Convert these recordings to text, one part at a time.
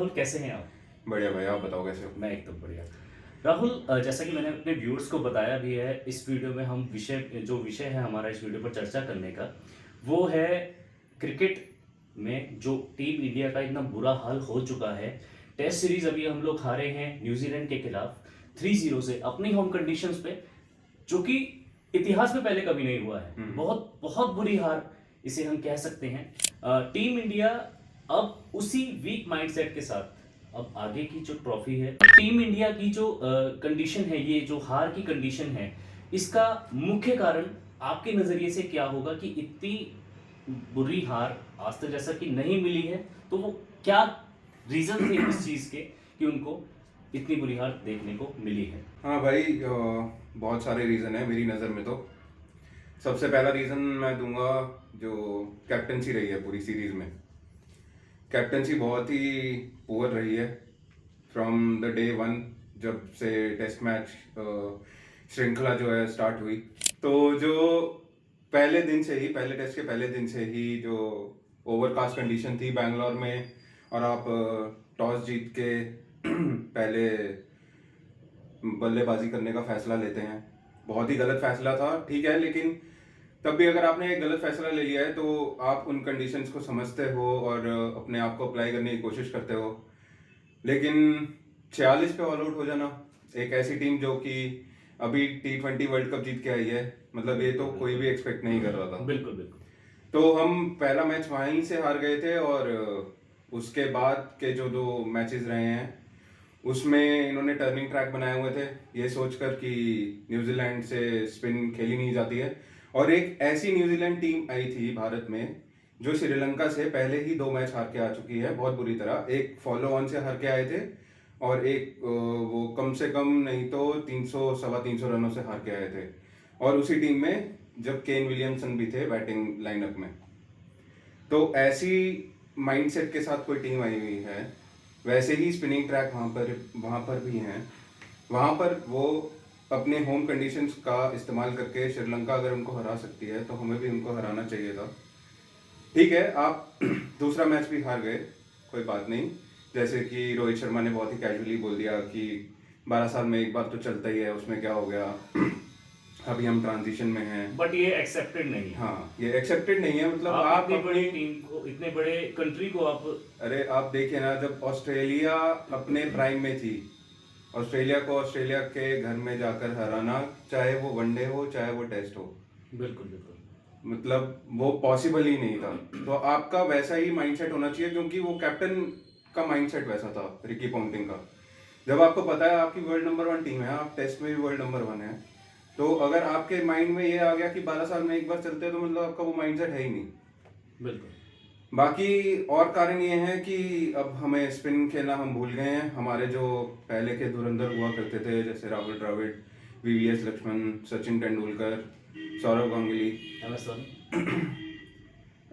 राहुल, कैसे हैं आप? बढ़िया भाई, आप बताओ कैसे हो। मैं एकदम बढ़िया। राहुल, जैसा कि मैंने अपने व्यूअर्स को बताया भी है, इस वीडियो में हम जो विषय है हमारा इस वीडियो पर चर्चा करने का, वो है क्रिकेट में जो टीम इंडिया का इतना बुरा हाल हो चुका है। टेस्ट सीरीज अभी हम लोग हारे हैं न्यूजीलैंड के खिलाफ 3-0 से अपनी होम कंडीशंस पे, जो कि इतिहास में पहले कभी नहीं हुआ है। बहुत बहुत बुरी हार इसे हम कह सकते हैं। टीम इंडिया अब उसी वीक माइंडसेट के साथ अब आगे की जो ट्रॉफी है, टीम इंडिया की जो कंडीशन है, ये जो हार की कंडीशन है, इसका मुख्य कारण आपके नज़रिए से क्या होगा कि इतनी बुरी हार आज तक जैसा कि नहीं मिली है, तो वो क्या रीज़न थे इस चीज़ के कि उनको इतनी बुरी हार देखने को मिली है? हाँ भाई, बहुत सारे रीज़न है मेरी नज़र में। तो सबसे पहला रीज़न मैं दूंगा, जो कैप्टनसी रही है पूरी सीरीज़ में। कैप्टनसी बहुत ही पुअर रही है फ्रॉम द डे वन, जब से टेस्ट मैच श्रृंखला जो है स्टार्ट हुई। तो जो पहले दिन से ही, पहले टेस्ट के पहले दिन से ही जो ओवरकास्ट कंडीशन थी बैंगलोर में, और आप टॉस जीत के पहले बल्लेबाजी करने का फैसला लेते हैं, बहुत ही गलत फैसला था, ठीक है। लेकिन तब भी अगर आपने एक गलत फैसला ले लिया है तो आप उन कंडीशंस को समझते हो और अपने आप को अप्लाई करने की कोशिश करते हो। लेकिन 46 पे ऑल आउट हो जाना, एक ऐसी टीम जो कि अभी T20 वर्ल्ड कप जीत के आई है, मतलब ये तो कोई भी एक्सपेक्ट नहीं कर रहा था। बिल्कुल बिल्कुल। तो हम पहला मैच वहीं से हार गए थे, और उसके बाद के जो दो मैचेस रहे हैं उसमें इन्होंने टर्निंग ट्रैक बनाए हुए थे, ये सोचकर कि न्यूजीलैंड से स्पिन खेली नहीं जाती है। और एक ऐसी न्यूजीलैंड टीम आई थी भारत में जो श्रीलंका से पहले ही दो मैच हार के आ चुकी है बहुत बुरी तरह। एक फॉलो ऑन से हार के आए थे, और एक वो कम से कम नहीं तो 300 सवा 300 रनों से हार के आए थे। और उसी टीम में जब केन विलियमसन भी थे बैटिंग लाइनअप में। तो ऐसी माइंडसेट के साथ कोई टीम आई हुई है, वैसे ही स्पिनिंग ट्रैक वहाँ पर भी हैं। वहाँ पर वो अपने होम कंडीशंस का इस्तेमाल करके श्रीलंका अगर उनको हरा सकती है तो हमें भी उनको हराना चाहिए था। ठीक है, आप दूसरा मैच भी हार गए, कोई बात नहीं। जैसे कि रोहित शर्मा ने बहुत ही कैजुअली बोल दिया कि 12 साल में एक बार तो चलता ही है, उसमें क्या हो गया, अभी हम ट्रांजिशन में हैं। बट ये एक्सेप्टेड नहीं है। हाँ, ये एक्सेप्टेड नहीं है, मतलब आप आप इतनी बड़ी अपनी, टीम को, इतने बड़े कंट्री को आप अरे आप देखिए ना, जब ऑस्ट्रेलिया अपने प्राइम में थी, ऑस्ट्रेलिया को ऑस्ट्रेलिया के घर में जाकर हराना, चाहे वो वनडे हो चाहे वो टेस्ट हो, बिल्कुल बिल्कुल। मतलब वो पॉसिबल ही नहीं था। तो आपका वैसा ही माइंडसेट होना चाहिए, क्योंकि वो कैप्टन का माइंडसेट वैसा था रिकी पॉन्टिंग का। जब आपको पता है आपकी वर्ल्ड नंबर 1 टीम है, आप टेस्ट में भी वर्ल्ड नंबर 1 है, तो अगर आपके माइंड में ये आ गया कि 12 साल में एक बार चलते हैं, तो मतलब आपका वो माइंडसेट है ही नहीं। बिल्कुल। बाकी और कारण ये है कि अब हमें स्पिन खेलना हम भूल गए हैं। हमारे जो पहले के धुरंधर हुआ करते थे, जैसे Rahul Dravid, VVS Laxman, Sachin Tendulkar, Sourav Ganguly, MS Dhoni.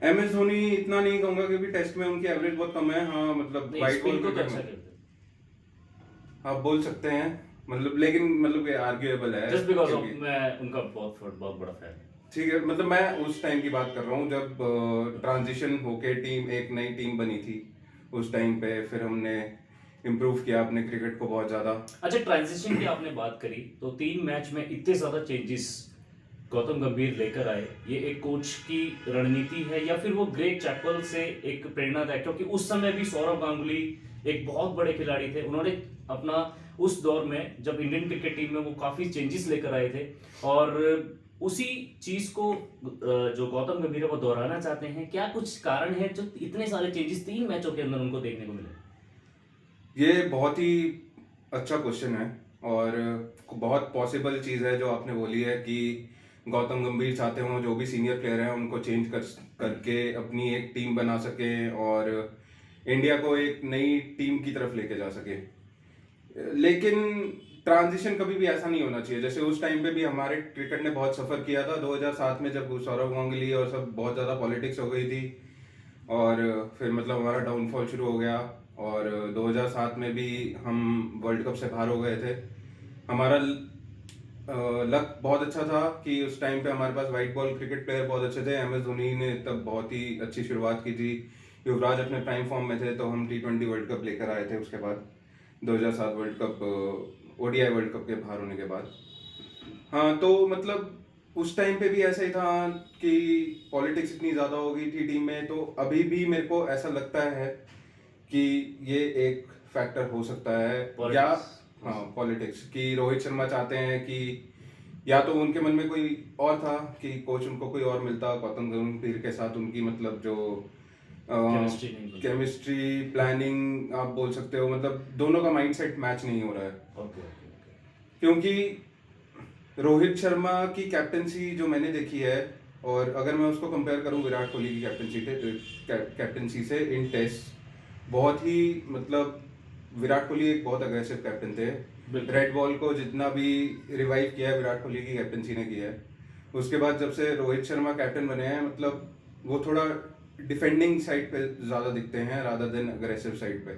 M S Dhoni इतना नहीं कहूंगा क्योंकि टेस्ट में उनकी एवरेज बहुत कम है। हाँ, मतलब नहीं, वाइट बॉल स्पिन को तो क्रिकेट अच्छा में खेलते आप बोल सकते हैं, मतलब लेकिन मतलब ये आर्ग्यूएबल है, जस्ट बिकॉज ऑफ क्योंकि मैं उनका बहुत बहुत बड़ा फैन हूँ। ठीक है, मतलब मैं उस टाइम की बात कर रहा हूँ जब ट्रांजिशन होके टीम एक नई टीम बनी थी। उस टाइम पे फिर हमने इम्प्रूव किया अपने क्रिकेट को बहुत ज़्यादा। अच्छा, ट्रांजिशन की आपने बात करी तो 3 मैच में इतने ज़्यादा चेंजेस गौतम गंभीर लेकर आए, ये एक कोच की रणनीति है या फिर वो ग्रेग चैपल से एक प्रेरणादायक, क्योंकि उस समय भी सौरव गांगुली एक बहुत बड़े खिलाड़ी थे, उन्होंने अपना उस दौर में जब इंडियन क्रिकेट टीम में वो काफ़ी चेंजेस लेकर आए थे, और उसी चीज़ को जो गौतम गंभीर है वो दोहराना चाहते हैं। क्या कुछ कारण है जो इतने सारे चेंजेस 3 मैचों के अंदर उनको देखने को मिले? ये बहुत ही अच्छा क्वेश्चन है, और बहुत पॉसिबल चीज़ है जो आपने बोली है कि गौतम गंभीर चाहते हों जो भी सीनियर प्लेयर हैं उनको चेंज करके अपनी एक टीम बना सके और इंडिया को एक नई टीम की तरफ लेके जा सके। लेकिन ट्रांजिशन कभी भी ऐसा नहीं होना चाहिए। जैसे उस टाइम पे भी हमारे क्रिकेट ने बहुत सफ़र किया था 2007 में, जब सौरव गांगुली और सब बहुत ज़्यादा पॉलिटिक्स हो गई थी, और फिर मतलब हमारा डाउनफॉल शुरू हो गया। और 2007 में भी हम वर्ल्ड कप से बाहर हो गए थे। हमारा लक बहुत अच्छा था कि उस टाइम पे हमारे पास वाइट बॉल क्रिकेट प्लेयर बहुत अच्छे थे। एम एस धोनी ने तब बहुत ही अच्छी शुरुआत की थी युवराज अपने प्राइम फॉर्म में थे तो हम T20 वर्ल्ड कप लेकर आए थे उसके बाद 2007 world cup ODI world cup के बाहर होने के बाद। हाँ तो मतलब उस टाइम पे भी ऐसा ही था कि पॉलिटिक्स इतनी ज़्यादा हो गई थी टीम में, तो अभी भी मेरे को ऐसा लगता है कि ये एक फैक्टर हो सकता है या Politics. हाँ पॉलिटिक्स, कि रोहित शर्मा चाहते हैं कि या तो उनके मन में कोई और था कि कोच उनको कोई और मिलता, गौतम गंभीर के साथ उनकी मतलब जो केमिस्ट्री नहीं बनी। केमिस्ट्री प्लानिंग आप बोल सकते हो, मतलब दोनों का माइंडसेट मैच नहीं हो रहा है। Okay okay okay. क्योंकि रोहित शर्मा की कैप्टनसी जो मैंने देखी है, और अगर मैं उसको कंपेयर करूं विराट कोहली की कैप्टनसी से इन टेस्ट, बहुत ही मतलब विराट कोहली एक बहुत अग्रेसिव कैप्टन थे। बिल्कुल। रेड बॉल को जितना भी रिवाइव किया है विराट कोहली की कैप्टनसी ने किया है। उसके बाद जब से रोहित शर्मा कैप्टन बने हैं, मतलब वो थोड़ा डिफेंडिंग साइड पे ज़्यादा दिखते हैं रादर देन अग्रेसिव साइड पे।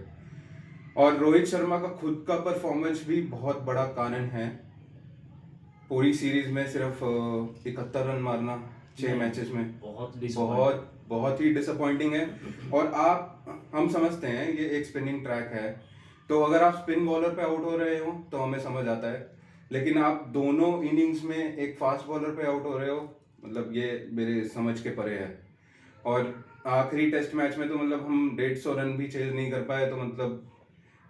और रोहित शर्मा का खुद का परफॉर्मेंस भी बहुत बड़ा कारण है। पूरी सीरीज में सिर्फ 71 रन मारना 6 मैचेस में बहुत बहुत ही डिसअपॉइंटिंग है। और हम समझते हैं ये एक स्पिनिंग ट्रैक है, तो अगर आप स्पिन बॉलर पे आउट हो रहे हो तो हमें समझ आता है, लेकिन आप दोनों इनिंग्स में एक फास्ट बॉलर पे आउट हो रहे हो, मतलब ये मेरे समझ के परे है। और आखिरी टेस्ट मैच में तो मतलब हम 150 रन भी चेज नहीं कर पाए, तो मतलब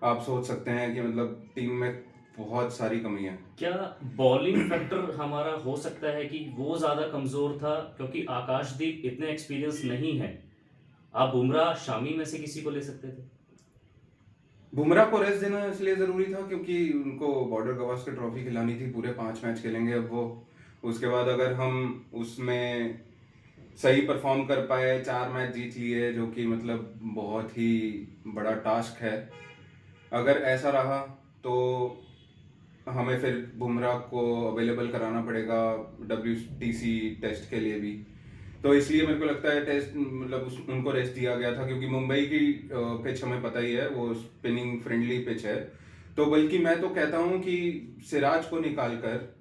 आप सोच सकते हैं कि मतलब टीम में बहुत सारी कमी है। क्या बॉलिंग फैक्टर हमारा हो सकता है कि वो ज़्यादा कमज़ोर था, क्योंकि आकाशदीप इतने एक्सपीरियंस नहीं है। आप बुमराह शामी में से किसी को ले सकते थे। बुमराह को रेस्ट देना इसलिए ज़रूरी था क्योंकि उनको बॉर्डर गवास्कर ट्रॉफी खिलानी थी, पूरे 5 मैच खेलेंगे अब वो। उसके बाद अगर हम उसमें सही परफॉर्म कर पाए, 4 मैच जीत लिए, जो कि मतलब बहुत ही बड़ा टास्क है। अगर ऐसा रहा तो हमें फिर बुमराह को अवेलेबल कराना पड़ेगा WTC टेस्ट के लिए भी। तो इसलिए मेरे को लगता है टेस्ट मतलब उनको रेस्ट दिया गया था, क्योंकि मुंबई की पिच हमें पता ही है, वो स्पिनिंग फ्रेंडली पिच है। तो बल्कि मैं तो कहता हूँ कि सिराज को निकाल कर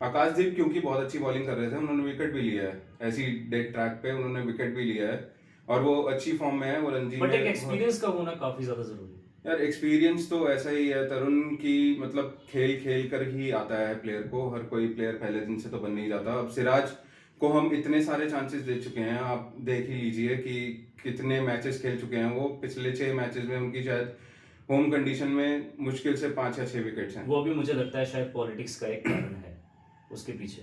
आकाशदीप, क्योंकि बहुत अच्छी बॉलिंग कर रहे थे, उन्होंने विकेट भी लिया है ऐसी डेड ट्रैक पे, उन्होंने विकेट भी लिया है और वो अच्छी फॉर्म में है। वो रणजी बट एक में एक्सपीरियंस का होना काफ़ी ज़्यादा ज़रूरी है। यार एक्सपीरियंस तो ऐसा ही है तरुण, की मतलब खेल खेल कर ही आता है प्लेयर को, हर कोई प्लेयर पहले दिन से तो बन नहीं जाता। अब सिराज को हम इतने सारे चांसेस दे चुके हैं, आप देख ही लीजिए कि कितने मैचेस खेल चुके हैं वो। पिछले 6 मैचेस में उनकी शायद होम कंडीशन में मुश्किल से 5 या 6 विकेट्स हैं। वो भी मुझे लगता है शायद पॉलिटिक्स का एक कारण है उसके पीछे।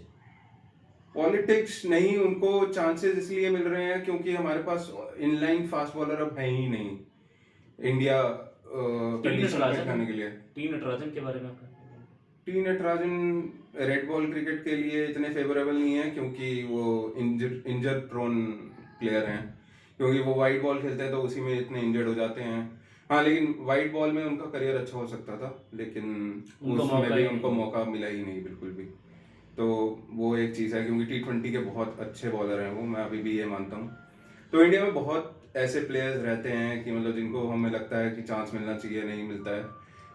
पॉलिटिक्स नहीं, उनको चांसेस इसलिए मिल रहे हैं क्योंकि हमारे पास इनलाइन फास्ट बॉलर अब है ही नहीं इंडिया कंडीशन पे खाने के लिए। टी नटराजन के बारे में आपका? T Natarajan red ball cricket के लिए इतने फेवरेबल नहीं है क्योंकि वो इंजर प्रोन प्लेयर हैं, क्योंकि वो वाइट बॉल खेलते हैं तो उसी में इतने इंजर्ड हो जाते हैं। हाँ लेकिन वाइट बॉल में उनका करियर अच्छा हो सकता था, लेकिन उसमें भी उनको मौका मिला ही नहीं बिल्कुल भी। तो वो एक चीज़ है, क्योंकि T20 के बहुत अच्छे बॉलर हैं वो, मैं अभी भी ये मानता हूँ। तो इंडिया में बहुत ऐसे प्लेयर्स रहते हैं कि मतलब जिनको हमें लगता है कि चांस मिलना चाहिए, नहीं मिलता है।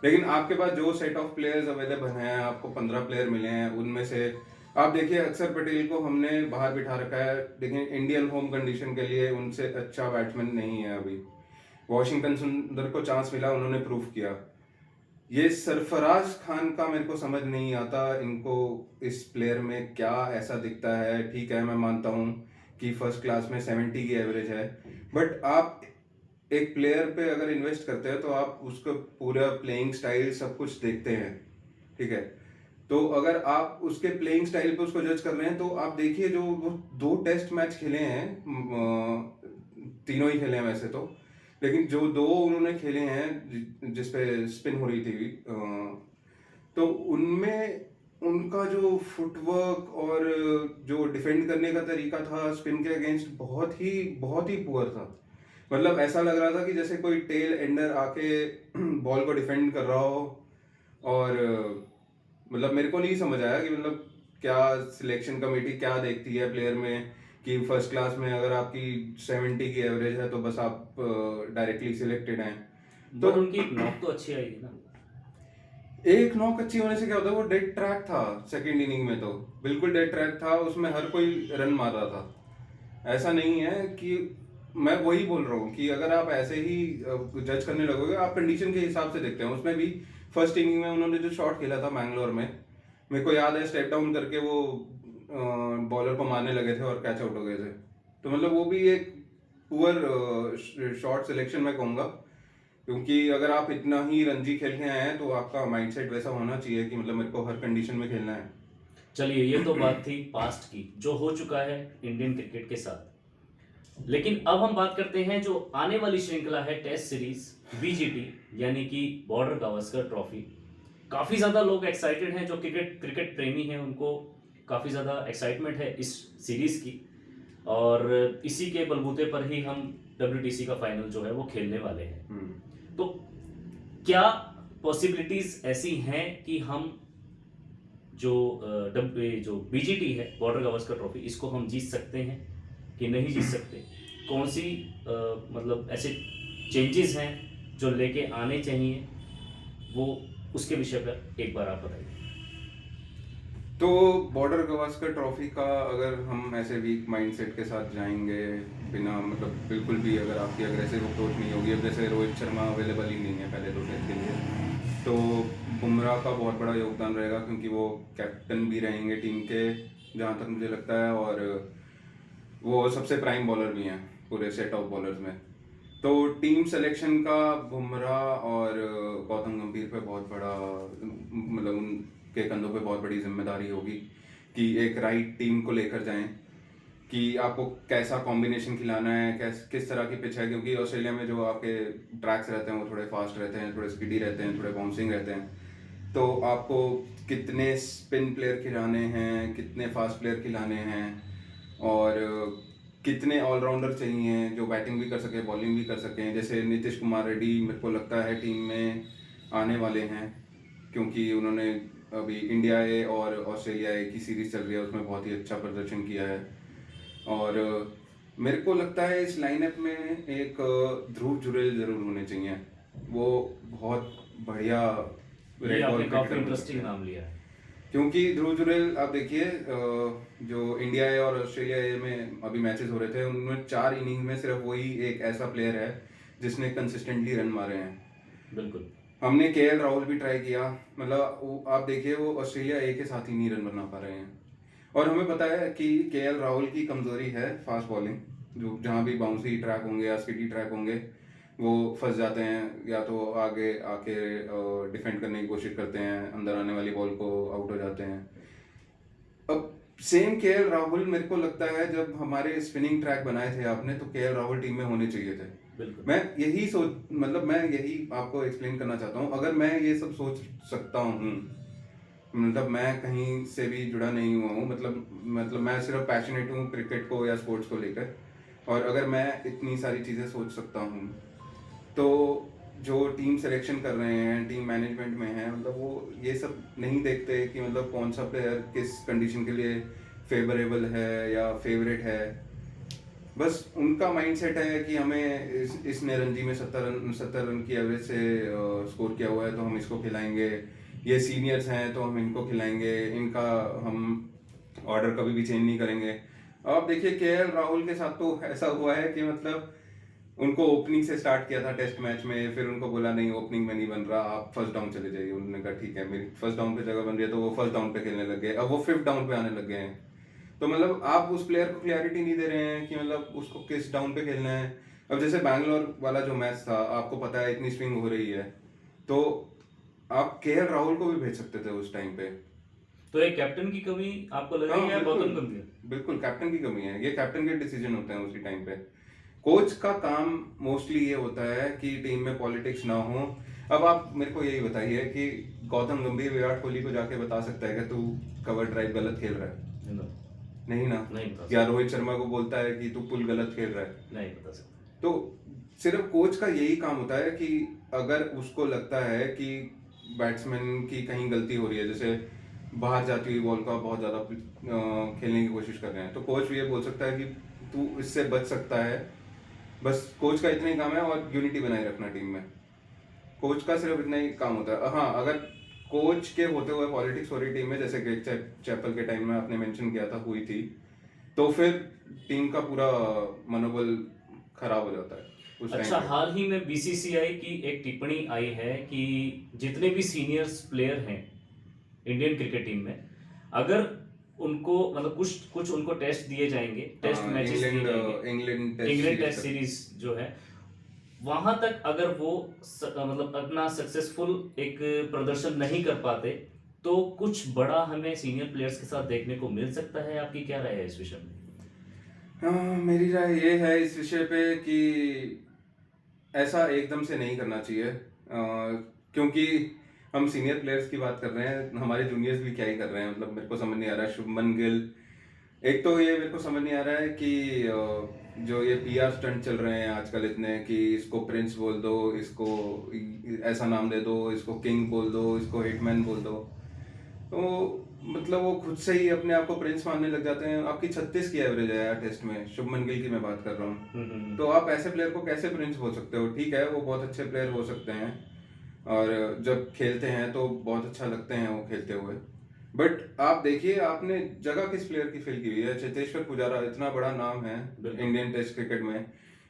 लेकिन आपके पास जो सेट ऑफ प्लेयर्स अवेलेबल हैं, आपको 15 प्लेयर मिले हैं, उनमें से आप देखिए अक्षर पटेल को हमने बाहर बिठा रखा है, लेकिन इंडियन होम कंडीशन के लिए उनसे अच्छा बैट्समैन नहीं है अभी। वॉशिंगटन सुंदर को चांस मिला, उन्होंने प्रूव किया। ये सरफराज खान का मेरे को समझ नहीं आता, इनको इस प्लेयर में क्या ऐसा दिखता है। ठीक है मैं मानता हूँ कि फर्स्ट क्लास में 70 की एवरेज है, बट आप एक प्लेयर पे अगर इन्वेस्ट करते हैं तो आप उसका पूरा प्लेइंग स्टाइल सब कुछ देखते हैं, ठीक है। तो अगर आप उसके प्लेइंग स्टाइल पे उसको जज कर रहे हैं तो आप देखिए जो वो 2 टेस्ट मैच खेले हैं, तीनों ही खेले हैं वैसे तो, लेकिन जो 2 उन्होंने खेले हैं जिसपे स्पिन हो रही थी तो उनमें उनका जो फुटवर्क और जो डिफेंड करने का तरीका था स्पिन के अगेंस्ट बहुत ही पुअर था। मतलब ऐसा लग रहा था कि जैसे कोई टेल एंडर आके बॉल को डिफेंड कर रहा हो। और मतलब मेरे को नहीं समझ आया कि मतलब क्या सिलेक्शन कमेटी क्या देखती है प्लेयर में, कि फर्स्ट क्लास में अगर आपकी 70 की एवरेज है तो बस आप डायरेक्टली सिलेक्टेड हैं। तो उनकी एक नॉक तो अच्छी आई थी ना। एक नॉक अच्छी होने से क्या होता है, वो डेड ट्रैक था सेकंड इनिंग में, तो बिल्कुल डेड ट्रैक था, उसमें हर कोई रन मार रहा था। ऐसा नहीं है कि मैं वही बोल रहा हूँ कि अगर आप ऐसे ही जज करने लगोगे, आप कंडीशन के हिसाब से देखते हैं। उसमें भी फर्स्ट इनिंग में उन्होंने जो शॉट खेला था मैंगलोर में, मेरे को याद है स्टेप डाउन करके वो बॉलर को मारने लगे थे और कैच आउट हो गए थे। तो मतलब वो भी एक पुअर शॉट सिलेक्शन मैं कहूँगा, क्योंकि अगर आप इतना ही रणजी खेल के आए हैं तो आपका माइंडसेट वैसा होना चाहिए कि मतलब मेरे को हर कंडीशन में खेलना है। चलिए, ये तो बात थी पास्ट की, जो हो चुका है इंडियन क्रिकेट के साथ। लेकिन अब हम बात करते हैं जो आने वाली श्रृंखला है टेस्ट सीरीज बीजीटी, यानी कि बॉर्डर गावस्कर ट्रॉफी। काफ़ी ज़्यादा लोग एक्साइटेड हैं, जो क्रिकेट क्रिकेट प्रेमी हैं उनको काफ़ी ज़्यादा एक्साइटमेंट है इस सीरीज़ की, और इसी के बलबूते पर ही हम WTC का फाइनल जो है वो खेलने वाले हैं। तो क्या पॉसिबिलिटीज़ ऐसी हैं कि हम जो बीजीटी है बॉर्डर गावस्कर ट्रॉफी, इसको हम जीत सकते हैं कि नहीं जीत सकते? कौन सी मतलब ऐसे चेंजेस हैं जो लेके आने चाहिए, वो उसके विषय पर एक बार आप बताइए। तो बॉर्डर गावस्कर ट्रॉफी का अगर हम ऐसे वीक माइंडसेट के साथ जाएंगे, बिना मतलब बिल्कुल भी अगर आपकी अग्रेसिव अप्रोच नहीं होगी, अब जैसे रोहित शर्मा अवेलेबल ही नहीं है पहले दो टेस्ट के लिए, तो बुमराह का बहुत बड़ा योगदान रहेगा, क्योंकि वो कैप्टन भी रहेंगे टीम के जहाँ तक मुझे लगता है, और वो सबसे प्राइम बॉलर भी हैं पूरे सेट ऑफ बॉलर्स में। तो टीम सिलेक्शन का बुमराह और गौतम गंभीर पे बहुत बड़ा, मतलब उनके कंधों पे बहुत बड़ी जिम्मेदारी होगी कि एक राइट टीम को लेकर जाएं, कि आपको कैसा कॉम्बिनेशन खिलाना है, किस तरह की पिच है, क्योंकि ऑस्ट्रेलिया में जो आपके ट्रैक्स रहते हैं वो थोड़े फास्ट रहते हैं, थोड़े स्पीडी रहते हैं, थोड़े बाउंसिंग रहते हैं। तो आपको कितने स्पिन प्लेयर खिलाने हैं, कितने फास्ट प्लेयर खिलाने हैं, और कितने ऑलराउंडर चाहिए जो बैटिंग भी कर सके, बॉलिंग भी कर सकें। जैसे नीतीश कुमार रेड्डी मेरे को लगता है टीम में आने वाले हैं, क्योंकि उन्होंने अभी इंडिया ए और ऑस्ट्रेलिया ए की सीरीज चल रही है, उसमें बहुत ही अच्छा प्रदर्शन किया है। और मेरे को लगता है इस लाइनअप में एक ध्रुव जुरेल जरूर होने चाहिए। वो बहुत बढ़िया ये रेड बॉल आपने काफ़ी क्रिकेटर बन इंटरेस्टिंग सकते हैं। नाम लिया है। क्योंकि ध्रुव जुरेल आप देखिए, जो इंडिया ए और ऑस्ट्रेलिया ए में अभी मैचेस हो रहे थे, उनमें 4 इनिंग में सिर्फ वही एक ऐसा प्लेयर है जिसने कंसिस्टेंटली रन मारे हैं। बिल्कुल। हमने केएल राहुल भी ट्राई किया, मतलब आप देखिए वो ऑस्ट्रेलिया ए के साथ ही नहीं रन बना पा रहे हैं। और हमें पता है कि केएल राहुल की कमजोरी है फास्ट बॉलिंग, जो जहाँ भी बाउंसी ट्रैक होंगे या स्किडी ट्रैक होंगे वो फंस जाते हैं, या तो आगे आके डिफेंड करने की कोशिश करते हैं, अंदर आने वाली बॉल को आउट हो जाते हैं। अब सेम केएल राहुल मेरे को लगता है, जब हमारे स्पिनिंग ट्रैक बनाए थे आपने, तो केएल राहुल टीम में होने चाहिए थे। बिल्कुल। मैं यही सोच मतलब मैं यही आपको एक्सप्लेन करना चाहता हूँ। अगर मैं ये सब सोच सकता हूँ, मतलब मैं कहीं से भी जुड़ा नहीं हुआ हूँ, मतलब मैं सिर्फ पैशनेट हूँ क्रिकेट को या स्पोर्ट्स को लेकर, और अगर मैं इतनी सारी चीज़ें सोच सकता हूँ, तो जो टीम सिलेक्शन कर रहे हैं, टीम मैनेजमेंट में है, मतलब वो ये सब नहीं देखते कि मतलब कौन सा प्लेयर किस कंडीशन के लिए फेवरेबल है या फेवरेट है। बस उनका माइंडसेट है कि हमें इसने रणजी में 70 रन की एवरेज से स्कोर किया हुआ है, तो हम इसको खिलाएंगे। ये सीनियर्स हैं तो हम इनको खिलाएंगे, इनका हम ऑर्डर कभी भी चेंज नहीं करेंगे। अब देखिए केएल राहुल के साथ तो ऐसा हुआ है कि मतलब उनको ओपनिंग से स्टार्ट किया था टेस्ट मैच में, फिर उनको बोला नहीं ओपनिंग में नहीं बन रहा, आप फर्स्ट डाउन चले जाइए। उन्होंने कहा ठीक है, मेरी फर्स्ट डाउन पे जगह बन रही है, तो वो फर्स्ट डाउन पे खेलने लग गए। अब वो 5th डाउन पे आने लग गए हैं। तो मतलब आप उस प्लेयर को क्लैरिटी नहीं दे रहे हैं कि मतलब उसको किस डाउन पे खेलना है। अब जैसे बैंगलोर वाला जो मैच था, आपको पता है इतनी स्विंग हो रही है, तो आप केएल राहुल को भी भेज सकते थे उस टाइम पे। तो एक कैप्टन की कमी आपको लग रही है, गौतम गंभीर? बिल्कुल कैप्टन की कमी है, ये कैप्टन के डिसीजन होते हैं उसी टाइम पे। कोच का काम मोस्टली ये होता है कि टीम में पॉलिटिक्स ना हो। अब आप मेरे को यही बताइए कि गौतम गंभीर विराट कोहली को जाके बता सकता है कि तू कवर ड्राइव गलत खेल रहा है? नहीं ना। नहीं बता या रोहित शर्मा को बोलता है कि तू पुल गलत खेल रहा है? नहीं बता सकता। तो सिर्फ कोच का यही काम होता है कि अगर उसको लगता है कि बैट्समैन की कहीं गलती हो रही है, जैसे बाहर जाती हुई बॉल का बहुत ज़्यादा खेलने की कोशिश कर रहे हैं, तो कोच ये बोल सकता है कि तू इससे बच सकता है। बस कोच का इतना ही काम है, और यूनिटी बनाए रखना टीम में। कोच का सिर्फ इतना ही काम होता है। हाँ, अगर कोच के होते हुए पॉलिटिक्स हो रही टीम में, जैसे ग्रेग चैपल के टाइम में आपने मेंशन किया था हुई थी, तो फिर टीम का पूरा मनोबल खराब हो जाता है उस अच्छा, टाइम पे। हाल ही में बीसीसीआई की एक टिप्पणी आई है कि जितने भी सीनियर्स प्लेयर हैं इंडियन क्रिकेट टीम में, अगर उनको मतलब कुछ कुछ उनको टेस्ट दिए जाएंगे, टेस्ट हाँ, मैचेस दिए जाएंगे, England test England series test का। सीरीज जो है, वहां तक अगर वो मतलब अपना सक्सेसफुल एक प्रदर्शन नहीं कर पाते, तो कुछ बड़ा हमें सीनियर प्लेयर्स के साथ देखने को मिल सकता है। आपकी क्या राय है इस विषय में? हाँ, मेरी राय ये है इस विषय पे कि ऐसा एकदम से नहीं करना चाहिए, क्योंकि हम सीनियर प्लेयर्स की बात कर रहे हैं, हमारे जूनियर्स भी क्या ही कर रहे हैं, मतलब मेरे को समझ नहीं आ रहा है। शुभमन गिल, एक तो ये मेरे को समझ नहीं आ रहा है कि जो ये पीआर स्टंट चल रहे हैं आजकल इतने, कि इसको प्रिंस बोल दो, इसको ऐसा नाम दे दो, इसको किंग बोल दो, इसको हिटमैन बोल दो, तो मतलब वो खुद से ही अपने आप को प्रिंस मानने लग जाते हैं। आपकी 36 की एवरेज है यार टेस्ट में, शुभमन गिल की मैं बात कर रहा हूँ, तो आप ऐसे प्लेयर को कैसे प्रिंस बोल सकते हो? ठीक है, वो बहुत अच्छे प्लेयर हो सकते हैं और जब खेलते हैं तो बहुत अच्छा लगते हैं वो खेलते हुए, बट आप देखिए आपने जगह किस प्लेयर की फिल की हुई है। चेतेश्वर पुजारा इतना बड़ा नाम है बिल्कुल। इंडियन टेस्ट क्रिकेट में,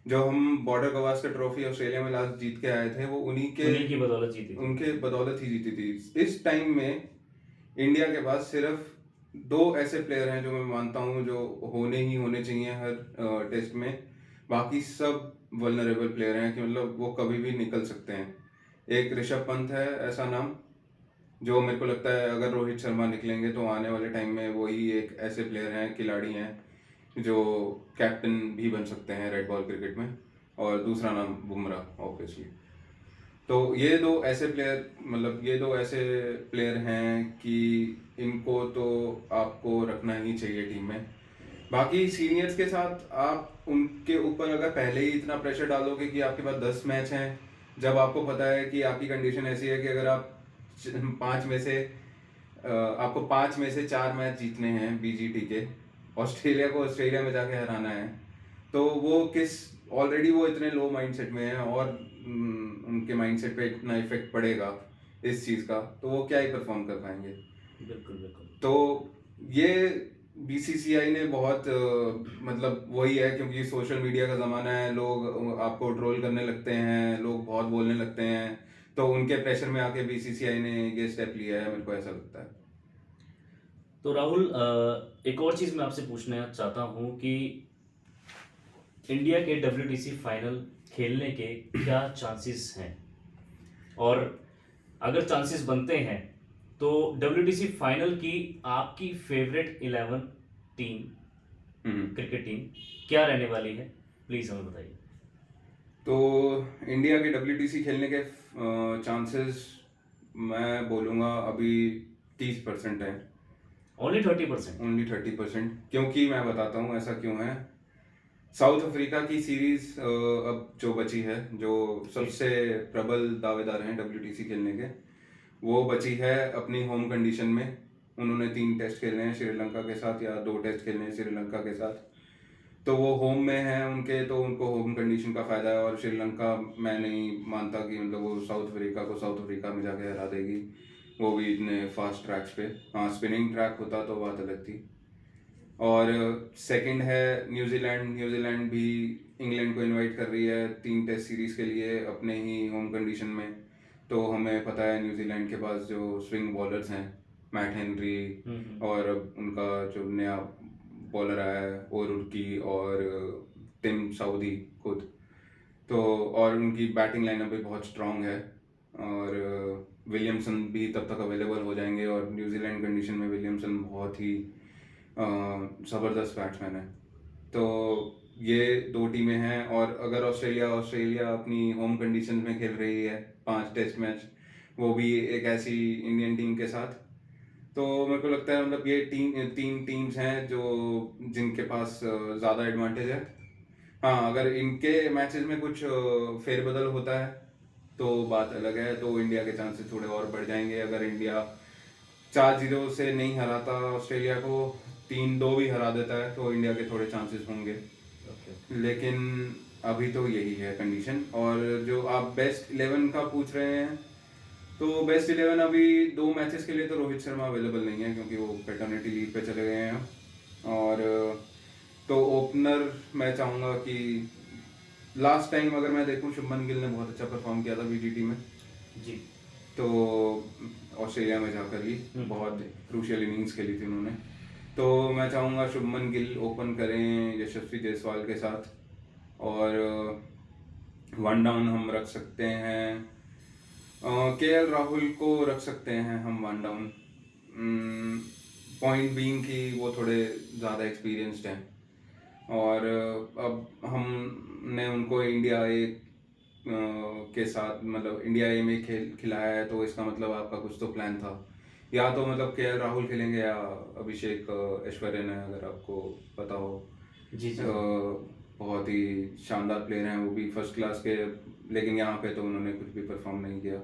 जो हम बॉर्डर गवास्कर ट्रॉफी ऑस्ट्रेलिया में लास्ट जीत के आए थे, वो उन्हीं की बदौलत जीती थी। उनके बदौलत ही जीती थी। इस टाइम में इंडिया के पास सिर्फ दो ऐसे प्लेयर हैं जो मैं मानता हूँ जो होने चाहिए हर टेस्ट में, बाकी सब वल्नरेबल प्लेयर हैं कि मतलब वो कभी भी निकल सकते हैं। एक ऋषभ पंत है ऐसा नाम, जो मेरे को लगता है अगर रोहित शर्मा निकलेंगे तो आने वाले टाइम में वही एक ऐसे प्लेयर हैं, खिलाड़ी हैं जो कैप्टन भी बन सकते हैं रेड बॉल क्रिकेट में। और दूसरा नाम बुमराह ऑब्वियसली। तो ये दो ऐसे प्लेयर, मतलब ये दो ऐसे प्लेयर हैं कि इनको तो आपको रखना ही चाहिए टीम में। बाकी सीनियर्स के साथ आप उनके ऊपर अगर पहले ही इतना प्रेशर डालोगे कि आपके पास 10 मैच हैं, जब आपको पता है कि आपकी कंडीशन ऐसी है कि अगर आप पाँच में से आपको 5 में से 4 मैच जीतने हैं बीजीटी के, ऑस्ट्रेलिया को ऑस्ट्रेलिया में जाके हराना है, तो वो किस, ऑलरेडी वो इतने लो माइंडसेट में है और उनके माइंडसेट पे इतना इफेक्ट पड़ेगा इस चीज़ का, तो वो क्या ही परफॉर्म कर पाएंगे। बिल्कुल बिल्कुल। तो ये बीसीसीआई ने बहुत मतलब वही है, क्योंकि सोशल मीडिया का ज़माना है, लोग आपको ट्रोल करने लगते हैं, लोग बहुत बोलने लगते हैं, तो उनके प्रेशर में आके बीसीसीआई ने ये स्टेप लिया है, मेरे को ऐसा लगता है। तो राहुल, एक और चीज़ मैं आपसे पूछना चाहता हूँ कि इंडिया के डब्ल्यूटीसी फाइनल खेलने के क्या चांसेस हैं, और अगर चांसेस बनते हैं तो डब्ल्यूटीसी फाइनल की आपकी फेवरेट 11 टीम, क्रिकेट टीम क्या रहने वाली है, प्लीज़ हमें बताइए। तो इंडिया के डब्ल्यूटीसी खेलने के चांसेस मैं बोलूँगा अभी 30% है। ओनली 30%? ओनली 30%, क्योंकि मैं बताता हूँ ऐसा क्यों है। साउथ अफ्रीका की सीरीज अब जो बची है, जो सबसे प्रबल दावेदार हैं डब्ल्यूटीसी खेलने के, वो बची है अपनी होम कंडीशन में। उन्होंने 3 टेस्ट खेलने हैं श्रीलंका के साथ, या 2 टेस्ट खेलने हैं श्रीलंका के साथ, तो वो होम में हैं उनके, तो उनको होम कंडीशन का फ़ायदा है। और श्रीलंका, मैं नहीं मानता कि मतलब वो साउथ अफ्रीका को साउथ अफ्रीका में जाके हरा देगी, वो भी इतने फास्ट ट्रैक्स पे। हाँ, स्पिनिंग ट्रैक होता तो बात अलग थी। और सेकंड है न्यूजीलैंड। न्यूजीलैंड भी इंग्लैंड को इनवाइट कर रही है 3 टेस्ट सीरीज़ के लिए अपने ही होम कंडीशन में, तो हमें पता है न्यूजीलैंड के पास जो स्विंग बॉलर्स हैं, मैट हेनरी, और अब उनका जो नया बॉलर आया है ओरुकी, और टिम साउदी खुद, तो और उनकी बैटिंग लाइनअप भी बहुत स्ट्रांग है, और विलियमसन भी तब तक अवेलेबल हो जाएंगे, और न्यूजीलैंड कंडीशन में विलियमसन बहुत ही ज़बरदस्त बैट्समैन है। तो ये 2 टीमें हैं, और अगर ऑस्ट्रेलिया अपनी होम कंडीशन में खेल रही है 5 टेस्ट मैच, वो भी एक ऐसी इंडियन टीम के साथ, तो मेरे को लगता है मतलब ये तीन टीम्स हैं जो जिनके पास ज़्यादा एडवांटेज है। हाँ, अगर इनके मैचेस में कुछ फेरबदल होता है तो बात अलग है, तो इंडिया के चांसेस थोड़े और बढ़ जाएंगे। अगर इंडिया 4-0 से नहीं हराता ऑस्ट्रेलिया को, 3-2 भी हरा देता है, तो इंडिया के थोड़े चांसेस होंगे। लेकिन अभी तो यही है कंडीशन। और जो आप बेस्ट 11 का पूछ रहे हैं, तो बेस्ट 11 अभी 2 मैचेस के लिए तो रोहित शर्मा अवेलेबल नहीं है, क्योंकि वो पैटर्निटी लीव पे चले गए हैं। और तो ओपनर मैं चाहूँगा कि लास्ट टाइम अगर मैं देखूं, शुभमन गिल ने बहुत अच्छा परफॉर्म किया था बीजीटी में, जी। तो ऑस्ट्रेलिया में जाकर ही बहुत क्रूशियल इनिंग्स खेली थी उन्होंने। तो मैं चाहूँगा शुभमन गिल ओपन करें यशस्वी जायसवाल के साथ, और वन डाउन हम रख सकते हैं, केएल राहुल को रख सकते हैं हम वन डाउन। पॉइंट बीइंग कि वो थोड़े ज़्यादा एक्सपीरियंस्ड हैं, और अब हमने उनको इंडिया ए के साथ, मतलब इंडिया ए में खिलाया है, तो इसका मतलब आपका कुछ तो प्लान था। या तो मतलब केएल राहुल खेलेंगे या अभिषेक ऐश्वर्यन है, अगर आपको पता हो। जी जी। बहुत ही शानदार प्लेयर हैं वो भी, फर्स्ट क्लास के, लेकिन यहाँ पे तो उन्होंने कुछ भी परफॉर्म नहीं किया,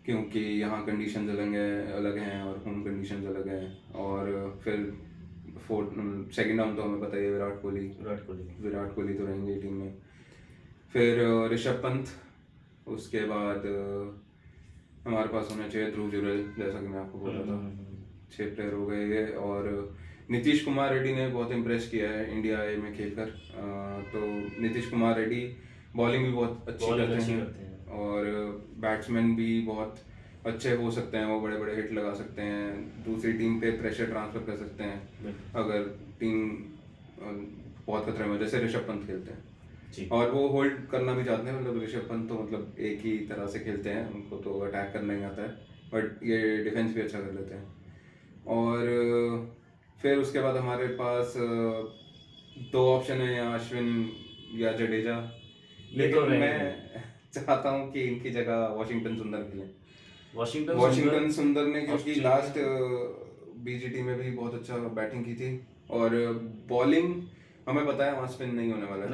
क्योंकि यहाँ कंडीशंस अलग हैं और होम कंडीशंस अलग हैं। और फिर सेकंड डाउन तो हमें पता ही है, विराट कोहली तो रहेंगे टीम में। फिर ऋषभ पंत, उसके बाद हमारे पास होना चाहिए ध्रुव जुरैल, जैसा कि मैं आपको बोला था। 6 प्लेयर हो गए ये, और नीतीश कुमार रेड्डी ने बहुत इम्प्रेस किया है इंडिया ए में खेलकर। तो नीतीश कुमार रेड्डी बॉलिंग भी बहुत अच्छी करते हैं, और बैट्समैन भी बहुत अच्छे हो सकते हैं, वो बड़े बड़े हिट लगा सकते हैं, दूसरी टीम पे प्रेशर ट्रांसफर कर सकते हैं अगर टीम बहुत खतरे में, जैसे ऋषभ पंत खेलते हैं। और वो होल्ड करना भी चाहते हैं, मतलब ऋषभ पंत तो मतलब एक ही तरह से खेलते हैं, उनको तो अटैक करना ही आता है, बट ये डिफेंस भी अच्छा कर लेते हैं। और फिर उसके बाद हमारे पास 2 ऑप्शन है, या अश्विन या जडेजा, लेकिन मैं चाहता हूँ कि इनकी जगह वाशिंगटन सुंदर खेलें। वाशिंगटन सुंदर ने, क्योंकि लास्ट बीजीटी में भी बहुत अच्छा बैटिंग की थी, और बॉलिंग हमें पता है वहाँ स्पिन नहीं होने वाला है,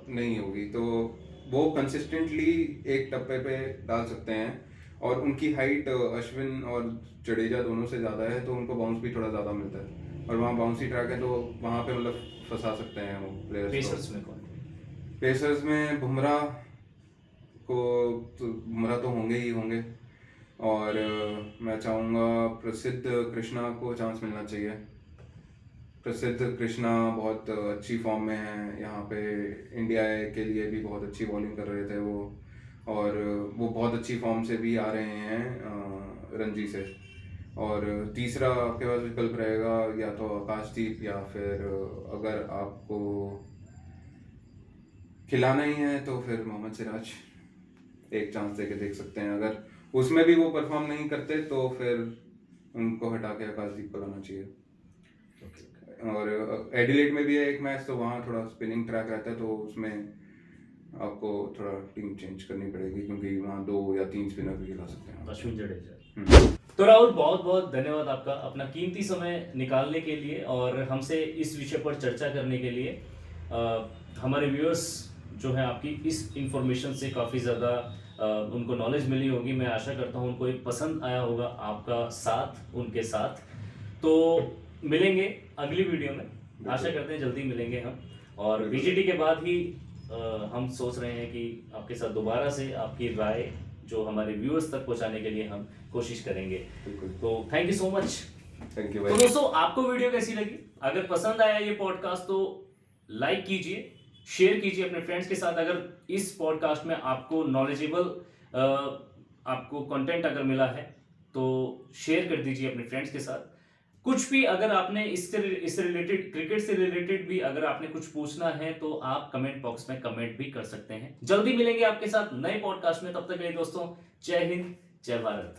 नहीं होगी, तो वो कंसिस्टेंटली एक टप्पे पे डाल सकते हैं। और उनकी हाइट अश्विन और जडेजा दोनों से ज़्यादा है, तो उनको बाउंस भी थोड़ा ज़्यादा मिलता है, और वहाँ बाउंसी ट्रैक है, तो वहाँ पे मतलब फंसा सकते हैं वो प्लेयर्स। पेसर्स में बुमराह तो होंगे ही होंगे, और मैं चाहूँगा प्रसिद्ध कृष्णा को चांस मिलना चाहिए। प्रसिद्ध कृष्णा बहुत अच्छी फॉर्म में है, यहाँ पे इंडिया के लिए भी बहुत अच्छी बॉलिंग कर रहे थे वो, और वो बहुत अच्छी फॉर्म से भी आ रहे हैं रणजी से। और तीसरा आपके पास विकल्प रहेगा या तो आकाशदीप, या फिर अगर आपको खिलाना ही है तो फिर मोहम्मद सिराज, एक चांस देके देख सकते हैं। अगर उसमें भी वो परफॉर्म नहीं करते तो फिर उनको हटा के आकाशदीप को लाना चाहिए। और एडिलेड में भी है एक मैच, तो वहाँ थोड़ा स्पिनिंग ट्रैक रहता है, तो उसमें आपको थोड़ा टीम चेंज करनी पड़ेगी, क्योंकि वहाँ 2 या 3 स्पिनर भी खिला सकते हैं, अश्विन जडेजा। तो राहुल, बहुत बहुत धन्यवाद आपका अपना कीमती समय निकालने के लिए और हमसे इस विषय पर चर्चा करने के लिए। हमारे व्यूअर्स जो है आपकी इस इंफॉर्मेशन से काफ़ी ज़्यादा उनको नॉलेज मिली होगी। मैं आशा करता हूँ उनको एक पसंद आया होगा आपका साथ उनके साथ। तो मिलेंगे अगली वीडियो में, आशा करते हैं जल्दी मिलेंगे हम। और बीजीटी के बाद ही हम सोच रहे हैं कि आपके साथ दोबारा से आपकी राय जो हमारे व्यूअर्स तक पहुंचाने के लिए हम कोशिश करेंगे। तो thank you so much. Thank you. तो दोस्तों, आपको वीडियो कैसी लगी? अगर पसंद आया ये पॉडकास्ट तो लाइक कीजिए, शेयर कीजिए अपने फ्रेंड्स के साथ। अगर इस पॉडकास्ट में आपको नॉलेजेबल आपको कंटेंट अगर मिला है तो शेयर कर दीजिए अपने फ्रेंड्स के साथ। कुछ भी अगर आपने इससे रिलेटेड, क्रिकेट से रिलेटेड भी अगर आपने कुछ पूछना है तो आप कमेंट बॉक्स में कमेंट भी कर सकते हैं। जल्दी मिलेंगे आपके साथ नए पॉडकास्ट में, तब तक के लिए दोस्तों जय हिंद, जय भारत।